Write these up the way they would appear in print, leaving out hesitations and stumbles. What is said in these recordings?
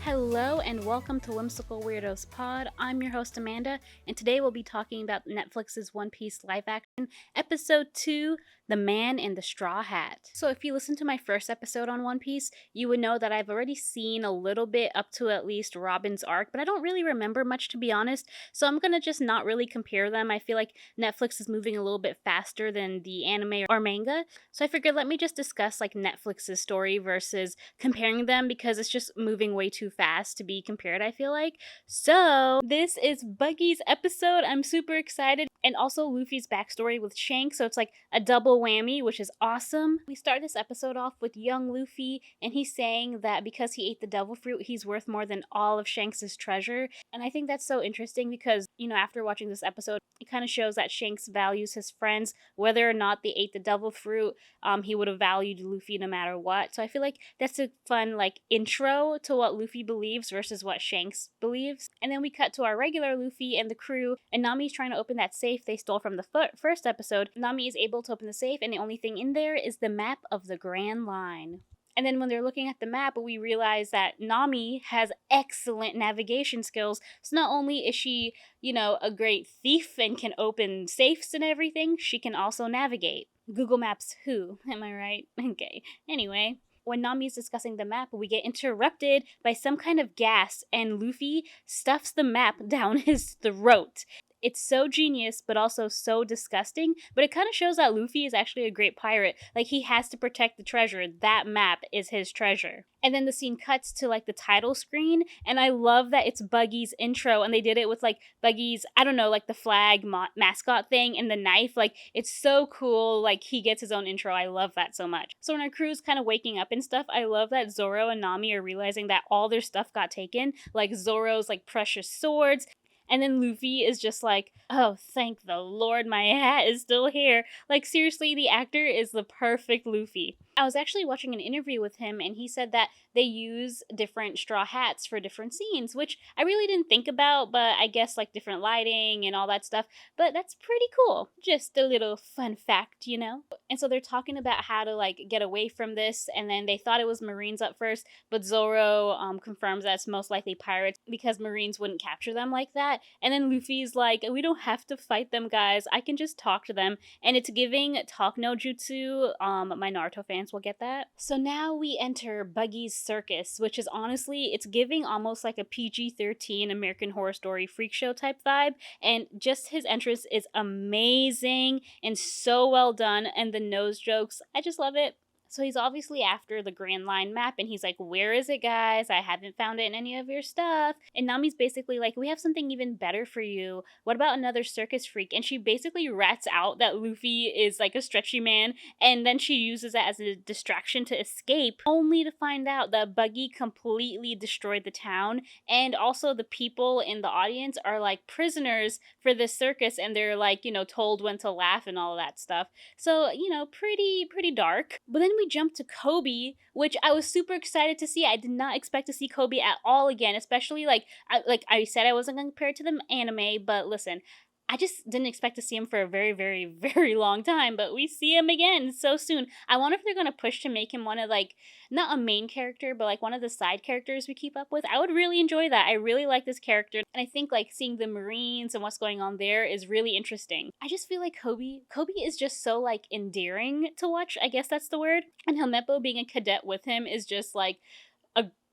Hello and welcome to Whimsical Weirdos Pod. I'm your host Amanda, and today we'll be talking about Netflix's One Piece live action, episode 2, The Man in the Straw Hat. So if you listened to my first episode on One Piece, you would know that I've already seen a little bit up to at least Robin's arc, but I don't really remember much, to be honest, so I'm gonna just not really compare them. I feel like Netflix is moving a little bit faster than the anime or manga, so I figured let me just discuss like Netflix's story versus comparing them, because it's just moving way too fast to be compared, I feel like. So this is Buggy's episode. I'm super excited. And also Luffy's backstory with Shanks, so it's like a double whammy, which is awesome. We start this episode off with young Luffy, and he's saying that because he ate the devil fruit, he's worth more than all of Shanks' treasure. And I think that's so interesting because, after watching this episode, it kind of shows that Shanks values his friends. Whether or not they ate the devil fruit, he would have valued Luffy no matter what. So I feel like that's a fun, intro to what Luffy believes versus what Shanks believes. And then we cut to our regular Luffy and the crew, and Nami's trying to open that safe they stole from the first episode. Nami is able to open the safe, and the only thing in there is the map of the Grand Line. And then when they're looking at the map, we realize that Nami has excellent navigation skills. So not only is she, a great thief and can open safes and everything, she can also navigate. Google Maps who? Am I right? Okay. Anyway, when Nami is discussing the map, we get interrupted by some kind of gas, and Luffy stuffs the map down his throat. It's so genius, but also so disgusting. But it kind of shows that Luffy is actually a great pirate. Like, he has to protect the treasure. That map is his treasure. And then the scene cuts to, the title screen. And I love that it's Buggy's intro. And they did it with, Buggy's, the flag mascot thing and the knife. It's so cool. He gets his own intro. I love that so much. So when our crew's kind of waking up and stuff, I love that Zoro and Nami are realizing that all their stuff got taken. Zoro's, precious swords. And then Luffy is just like, oh, thank the Lord, my hat is still here. Seriously, the actor is the perfect Luffy. I was actually watching an interview with him, and he said that they use different straw hats for different scenes, which I really didn't think about, but I guess, different lighting and all that stuff. But that's pretty cool. Just a little fun fact, And so they're talking about how to, get away from this, and then they thought it was Marines at first, but Zoro confirms that it's most likely pirates because Marines wouldn't capture them like that. And then Luffy's like, we don't have to fight them, guys. I can just talk to them. And it's giving talk no jutsu. My Naruto fans will get that. So now we enter Buggy's circus, which is honestly, it's giving almost like a PG-13 American Horror Story freak show type vibe. And just his entrance is amazing and so well done. And the nose jokes, I just love it. So he's obviously after the Grand Line map, and he's like, where is it, guys? I haven't found it in any of your stuff. And Nami's basically like, we have something even better for you. What about another circus freak? And she basically rats out that Luffy is a stretchy man, and then she uses that as a distraction to escape, only to find out that Buggy completely destroyed the town, and also the people in the audience are prisoners for this circus, and they're told when to laugh and all of that stuff. So, pretty dark. But then we jump to Kobe, which I was super excited to see. I did not expect to see Kobe at all again, especially I said I wasn't going to compare it to the anime, but listen, I just didn't expect to see him for a very, very, very long time, but we see him again so soon. I wonder if they're going to push to make him one of, not a main character, but, one of the side characters we keep up with. I would really enjoy that. I really like this character, and I think, seeing the Marines and what's going on there is really interesting. I just feel like Kobe is just so, endearing to watch. I guess that's the word. And Helmeppo being a cadet with him is just,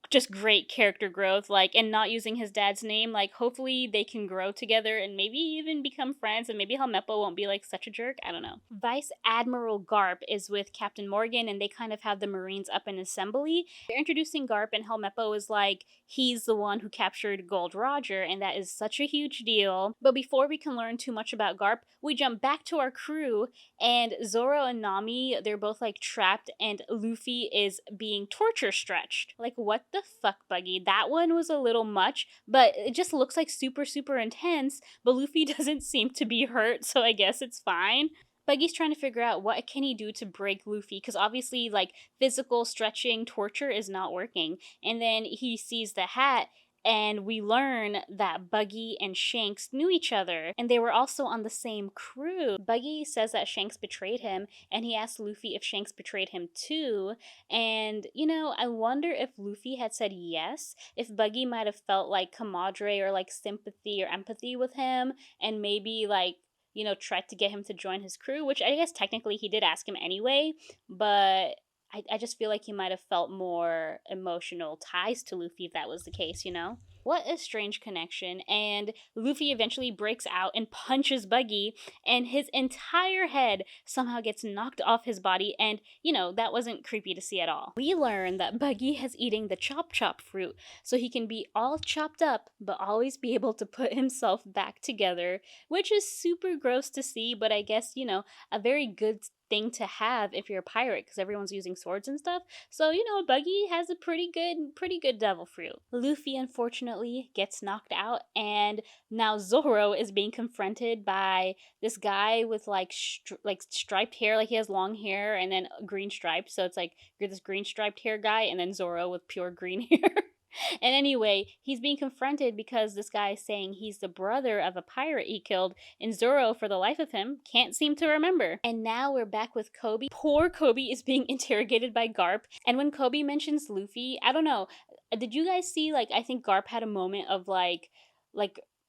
just great character growth, and not using his dad's name. Hopefully they can grow together and maybe even become friends, and maybe Helmeppo won't be such a jerk. I don't know. Vice Admiral Garp is with Captain Morgan, and they kind of have the Marines up in assembly. They're introducing Garp, and Helmeppo is he's the one who captured Gold Roger, and that is such a huge deal. But before we can learn too much about Garp, we jump back to our crew, and Zoro and Nami, they're both trapped, and Luffy is being torture stretched. What the fuck, Buggy? That one was a little much, but it just looks super, super intense, but Luffy doesn't seem to be hurt, so I guess it's fine. Buggy's trying to figure out what can he do to break Luffy, because obviously, physical stretching torture is not working. And then he sees the hat, And we learn that Buggy and Shanks knew each other, and they were also on the same crew. Buggy says that Shanks betrayed him, and he asked Luffy if Shanks betrayed him too. And, I wonder if Luffy had said yes, if Buggy might have felt like camaraderie or like sympathy or empathy with him, and maybe like, tried to get him to join his crew, which I guess technically he did ask him anyway, but I just feel like he might have felt more emotional ties to Luffy if that was the case. What a strange connection. And Luffy eventually breaks out and punches Buggy, and his entire head somehow gets knocked off his body, and, that wasn't creepy to see at all. We learn that Buggy has eaten the Chop Chop fruit, so he can be all chopped up, but always be able to put himself back together, which is super gross to see, but I guess, a very good thing to have if you're a pirate, because everyone's using swords and stuff. So, Buggy has a pretty good devil fruit. Luffy unfortunately gets knocked out, and now Zoro is being confronted by this guy with like striped hair, like he has long hair and then green stripes. So it's like you're this green striped hair guy, and then Zoro with pure green hair. And anyway, he's being confronted because this guy is saying he's the brother of a pirate he killed, and Zoro, for the life of him, can't seem to remember. And now we're back with Kobe. Poor Kobe is being interrogated by Garp, and when Kobe mentions Luffy, I don't know, did you guys see, like, I think Garp had a moment of like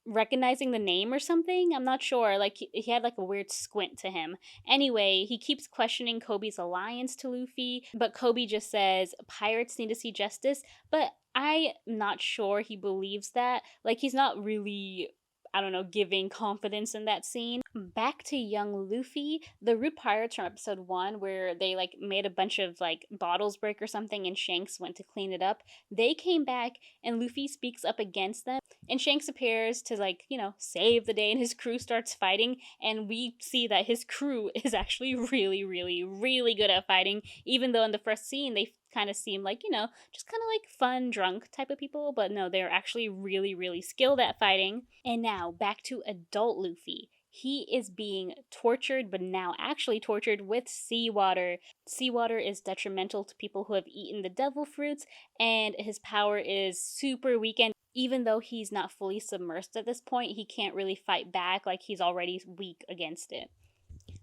recognizing the name or something? I'm not sure. Like, he had like a weird squint to him. Anyway, he keeps questioning Kobe's alliance to Luffy, but Kobe just says pirates need to see justice, but I'm not sure he believes that. Like, he's not really, I don't know, giving confidence in that scene. Back to young Luffy, the Rude Pirates from episode 1, where they like made a bunch of like bottles break or something and Shanks went to clean it up. They came back and Luffy speaks up against them, and Shanks appears to like, save the day, and his crew starts fighting, and we see that his crew is actually really, really, really good at fighting, even though in the first scene they kind of seem like, just kind of like fun, drunk type of people, but no, they're actually really, really skilled at fighting. And now back to adult Luffy. He is being tortured, but now actually tortured with seawater. Seawater is detrimental to people who have eaten the devil fruits, and his power is super weakened. Even though he's not fully submersed at this point, he can't really fight back, like he's already weak against it.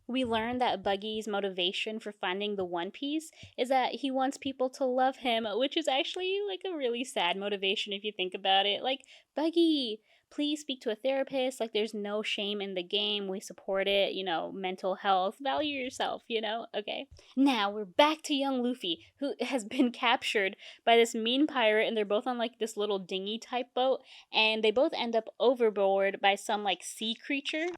We learn that Buggy's motivation for finding the One Piece is that he wants people to love him, which is actually like a really sad motivation if you think about it. Like, Buggy, please speak to a therapist. Like, there's no shame in the game. We support it, mental health. Value yourself, Okay. Now we're back to young Luffy, who has been captured by this mean pirate, and they're both on like this little dinghy type boat, and they both end up overboard by some like sea creature.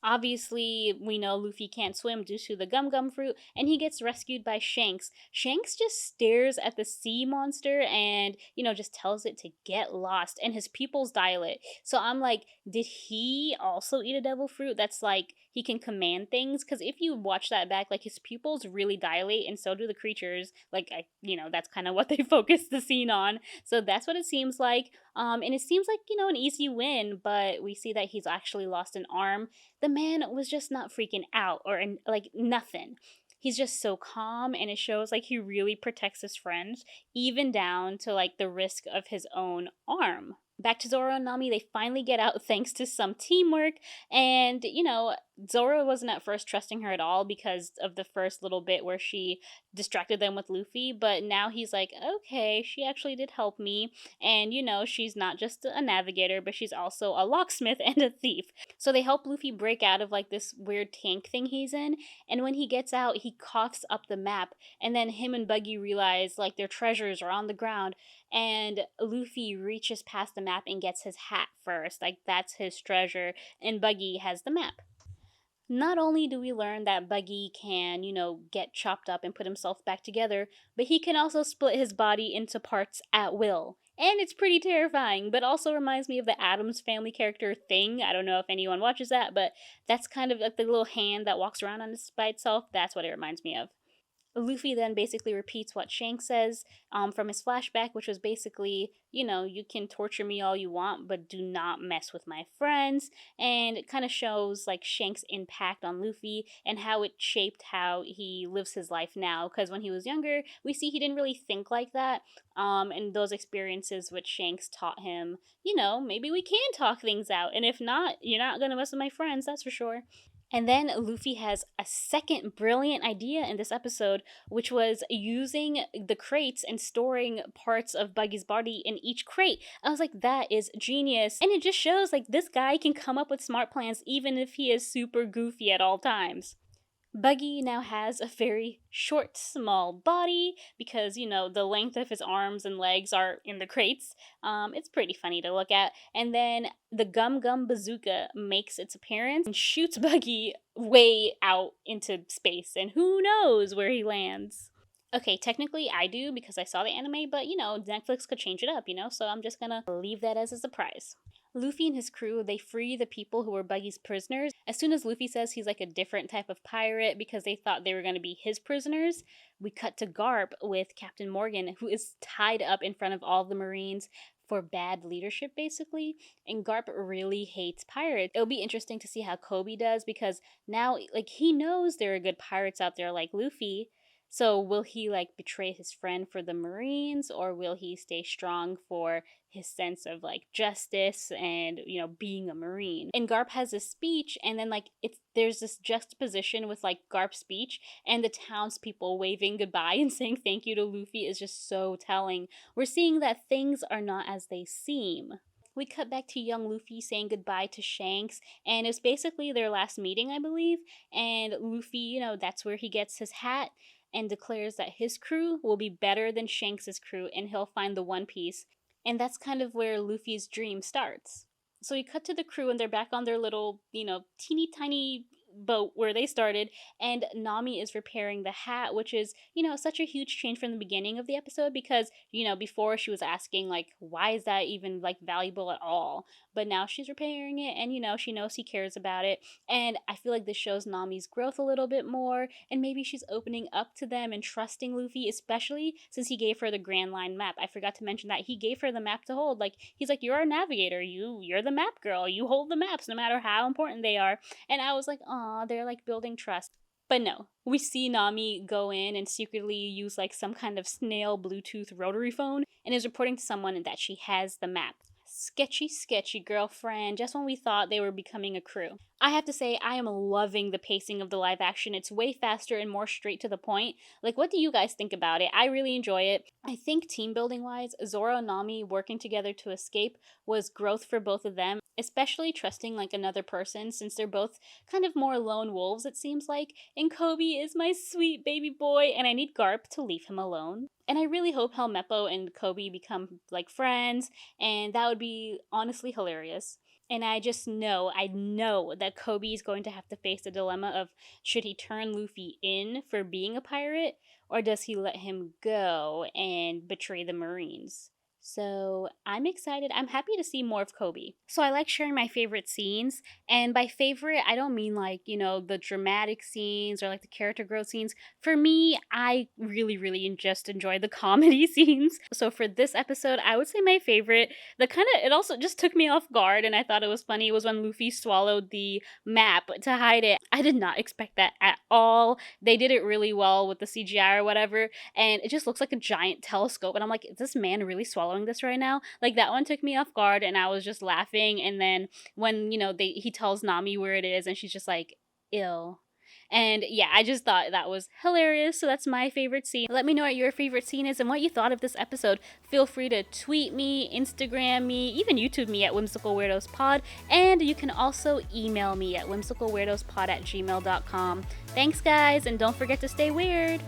Obviously, we know Luffy can't swim due to the gum gum fruit, and he gets rescued by Shanks. Shanks just stares at the sea monster and, just tells it to get lost, and his pupils dilate. So I'm like, did he also eat a devil fruit that's like, he can command things? Because if you watch that back, like, his pupils really dilate, and so do the creatures. Like, that's kind of what they focus the scene on. So that's what it seems like. And it seems like, an easy win, but we see that he's actually lost an arm. The man was just not freaking out or like nothing. He's just so calm, and it shows like he really protects his friends, even down to like the risk of his own arm. Back to Zoro and Nami, they finally get out thanks to some teamwork, and Zoro wasn't at first trusting her at all because of the first little bit where she distracted them with Luffy, but now he's like, okay, she actually did help me, and she's not just a navigator, but she's also a locksmith and a thief. So they help Luffy break out of like this weird tank thing he's in, and when he gets out, he coughs up the map, and then him and Buggy realize like their treasures are on the ground, and Luffy reaches past the map and gets his hat first, like that's his treasure, and Buggy has the map. Not only do we learn that Buggy can, get chopped up and put himself back together, but he can also split his body into parts at will. And it's pretty terrifying, but also reminds me of the Addams Family character Thing. I don't know if anyone watches that, but that's kind of like the little hand that walks around on by itself. That's what it reminds me of. Luffy then basically repeats what Shanks says from his flashback, which was basically, you can torture me all you want, but do not mess with my friends. And it kind of shows like Shanks' impact on Luffy and how it shaped how he lives his life now. Because when he was younger, we see he didn't really think like that. And those experiences with Shanks taught him, maybe we can talk things out. And if not, you're not going to mess with my friends, that's for sure. And then Luffy has a second brilliant idea in this episode, which was using the crates and storing parts of Buggy's body in each crate. I was like, that is genius. And it just shows like this guy can come up with smart plans even if he is super goofy at all times. Buggy now has a very short, small body because, the length of his arms and legs are in the crates. It's pretty funny to look at. And then the Gum Gum Bazooka makes its appearance and shoots Buggy way out into space, and who knows where he lands. Okay, technically I do because I saw the anime, but Netflix could change it up, so I'm just gonna leave that as a surprise. Luffy and his crew, they free the people who were Buggy's prisoners. As soon as Luffy says he's like a different type of pirate because they thought they were going to be his prisoners, we cut to Garp with Captain Morgan, who is tied up in front of all the Marines for bad leadership, basically. And Garp really hates pirates. It'll be interesting to see how Kobe does because now, like, he knows there are good pirates out there like Luffy. So will he like betray his friend for the Marines, or will he stay strong for his sense of like justice and being a Marine? And Garp has this speech, and then like there's this juxtaposition with like Garp's speech and the townspeople waving goodbye and saying thank you to Luffy is just so telling. We're seeing that things are not as they seem. We cut back to young Luffy saying goodbye to Shanks, and it's basically their last meeting, I believe. And Luffy, that's where he gets his hat and declares that his crew will be better than Shanks' crew and he'll find the One Piece. And that's kind of where Luffy's dream starts. So we cut to the crew and they're back on their little, teeny tiny boat where they started, and Nami is repairing the hat, which is, such a huge change from the beginning of the episode because, before she was asking, like, why is that even, like, valuable at all? But now she's repairing it and, she knows he cares about it. And I feel like this shows Nami's growth a little bit more, and maybe she's opening up to them and trusting Luffy, especially since he gave her the Grand Line map. I forgot to mention that he gave her the map to hold. Like, he's like, you're a navigator. You're the map girl. You hold the maps no matter how important they are. And I was like, aw, they're like building trust. But no, we see Nami go in and secretly use like some kind of snail Bluetooth rotary phone and is reporting to someone that she has the map. Sketchy, sketchy girlfriend, just when we thought they were becoming a crew. I have to say, I am loving the pacing of the live action. It's way faster and more straight to the point. Like, what do you guys think about it? I really enjoy it. I think team building wise, Zoro and Nami working together to escape was growth for both of them, especially trusting like another person since they're both kind of more lone wolves, it seems like. And Kobe is my sweet baby boy, and I need Garp to leave him alone. And I really hope Helmeppo and Kobe become like friends, and that would be honestly hilarious. And I know that Kobe is going to have to face the dilemma of should he turn Luffy in for being a pirate, or does he let him go and betray the Marines? So I'm excited. I'm happy to see more of Kobe. So I like sharing my favorite scenes. And by favorite, I don't mean like, the dramatic scenes or like the character growth scenes. For me, I really, really just enjoy the comedy scenes. So for this episode, I would say my favorite, it also just took me off guard and I thought it was funny, was when Luffy swallowed the map to hide it. I did not expect that at all. They did it really well with the CGI or whatever. And it just looks like a giant telescope. And I'm like, is this man really swallowing this right now? Like, that one took me off guard and I was just laughing. And then when he tells Nami where it is and she's just like, ill. And yeah, I just thought that was hilarious. So that's my favorite scene. Let me know what your favorite scene is and what you thought of this episode. Feel free to tweet me, Instagram me, even YouTube me at WhimsicalWeirdosPod. And you can also email me at WhimsicalWeirdosPod@gmail.com. Thanks guys, and don't forget to stay weird.